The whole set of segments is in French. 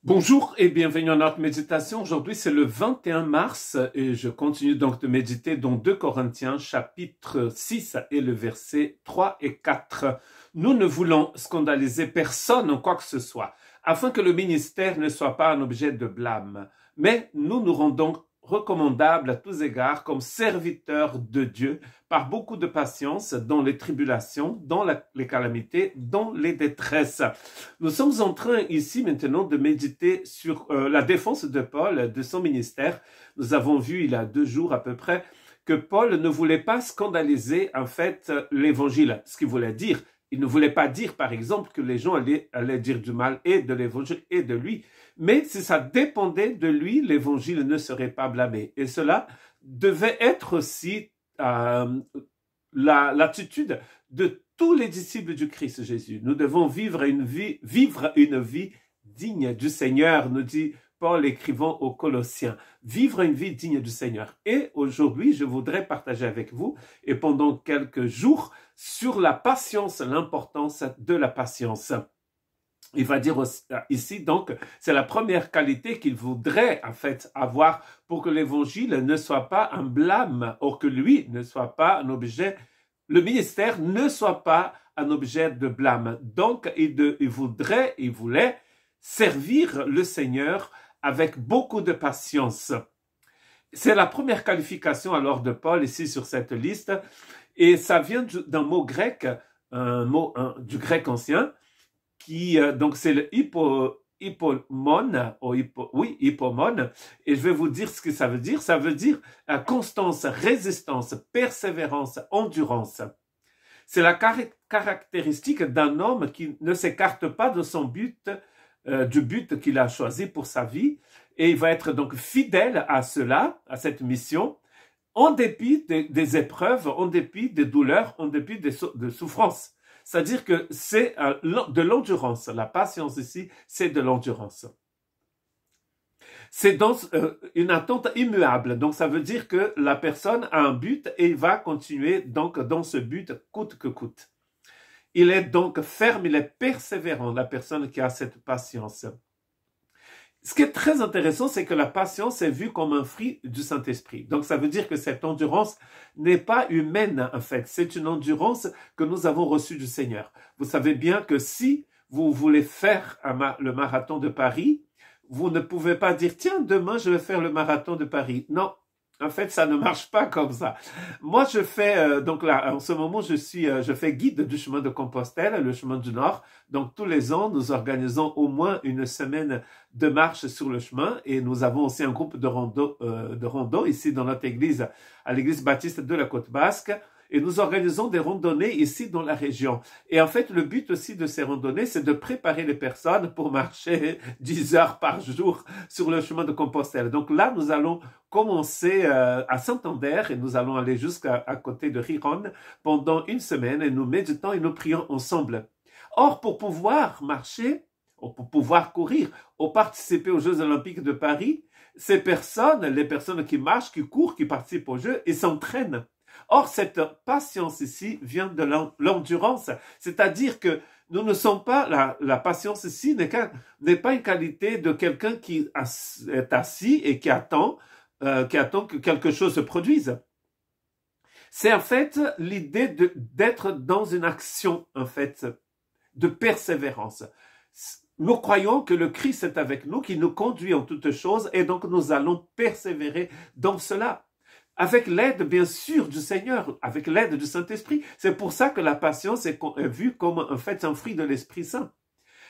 Bonjour et bienvenue à notre méditation. Aujourd'hui, c'est le 21 mars et je continue donc de méditer dans 2 Corinthiens chapitre 6 et le verset 3 et 4. Nous ne voulons scandaliser personne en quoi que ce soit, afin que le ministère ne soit pas un objet de blâme. Mais nous nous rendons recommandables à tous égards comme serviteurs de Dieu par beaucoup de patience dans les tribulations, dans les calamités, dans les détresses. Nous sommes en train ici maintenant de méditer sur la défense de Paul, de son ministère. Nous avons vu il y a 2 jours à peu près que Paul ne voulait pas scandaliser en fait l'évangile, ce qu'il voulait dire. Il ne voulait pas dire, par exemple, que les gens allaient dire du mal et de l'évangile et de lui. Mais si ça dépendait de lui, l'évangile ne serait pas blâmé. Et cela devait être aussi l'attitude de tous les disciples du Christ Jésus. Nous devons vivre une vie digne du Seigneur, nous dit Paul écrivant aux Colossiens. Vivre une vie digne du Seigneur. Et aujourd'hui, je voudrais partager avec vous, et pendant quelques jours, sur la patience, l'importance de la patience. Il va dire ici, donc, c'est la première qualité qu'il voudrait, en fait, avoir pour que l'évangile ne soit pas un blâme, ou que lui ne soit pas un objet, le ministère ne soit pas un objet de blâme. Donc, il voulait servir le Seigneur avec beaucoup de patience. C'est la première qualification alors de Paul ici sur cette liste, et ça vient d'un mot grec, du grec ancien, qui donc c'est le hypomone, hypomone, et je vais vous dire ce que ça veut dire. Ça veut dire constance, résistance, persévérance, endurance. C'est la caractéristique d'un homme qui ne s'écarte pas de son but, du but qu'il a choisi pour sa vie, et il va être donc fidèle à cela, à cette mission, en dépit des épreuves, en dépit des douleurs, en dépit des souffrances. C'est-à-dire que c'est de l'endurance. La patience ici, c'est de l'endurance. C'est dans une attente immuable. Donc, ça veut dire que la personne a un but et il va continuer donc dans ce but coûte que coûte. Il est donc ferme, il est persévérant, la personne qui a cette patience. Ce qui est très intéressant, c'est que la patience est vue comme un fruit du Saint-Esprit. Donc, ça veut dire que cette endurance n'est pas humaine, en fait. C'est une endurance que nous avons reçue du Seigneur. Vous savez bien que si vous voulez faire le marathon de Paris, vous ne pouvez pas dire, tiens, demain, je vais faire le marathon de Paris. Non. En fait, ça ne marche pas comme ça. Moi, je fais, donc là, en ce moment, je fais guide du chemin de Compostelle, le chemin du Nord. Donc, tous les ans, nous organisons au moins une semaine de marche sur le chemin et nous avons aussi un groupe de rando ici dans notre église, à l'église baptiste de la Côte Basque. Et nous organisons des randonnées ici dans la région. Et en fait, le but aussi de ces randonnées, c'est de préparer les personnes pour marcher 10 heures par jour sur le chemin de Compostelle. Donc là, nous allons commencer à Saint-Ander et nous allons aller jusqu'à côté de Riron pendant une semaine et nous méditons et nous prions ensemble. Or, pour pouvoir marcher, ou pour pouvoir courir, ou participer aux Jeux Olympiques de Paris, ces personnes, les personnes qui marchent, qui courent, qui participent aux Jeux, ils s'entraînent. Or, cette patience ici vient de l'endurance, c'est-à-dire que nous ne sommes pas, la patience ici n'est pas une qualité de quelqu'un qui est assis et qui attend que quelque chose se produise. C'est en fait l'idée d'être dans une action, en fait, de persévérance. Nous croyons que le Christ est avec nous, qu'il nous conduit en toutes choses, et donc nous allons persévérer dans cela. Avec l'aide, bien sûr, du Seigneur, avec l'aide du Saint-Esprit. C'est pour ça que la patience est vue comme, en fait, un fruit de l'Esprit Saint.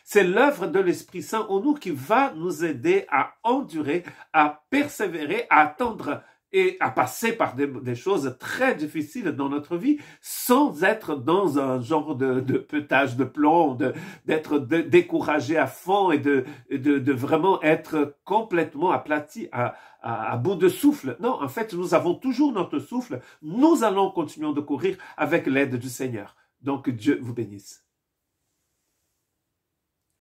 C'est l'œuvre de l'Esprit Saint en nous qui va nous aider à endurer, à persévérer, à attendre et à passer par des choses très difficiles dans notre vie sans être dans un genre de petage de plomb, d'être découragé à fond et de vraiment être complètement aplati à bout de souffle. Non, en fait, nous avons toujours notre souffle. Nous allons continuer de courir avec l'aide du Seigneur. Donc, Dieu vous bénisse.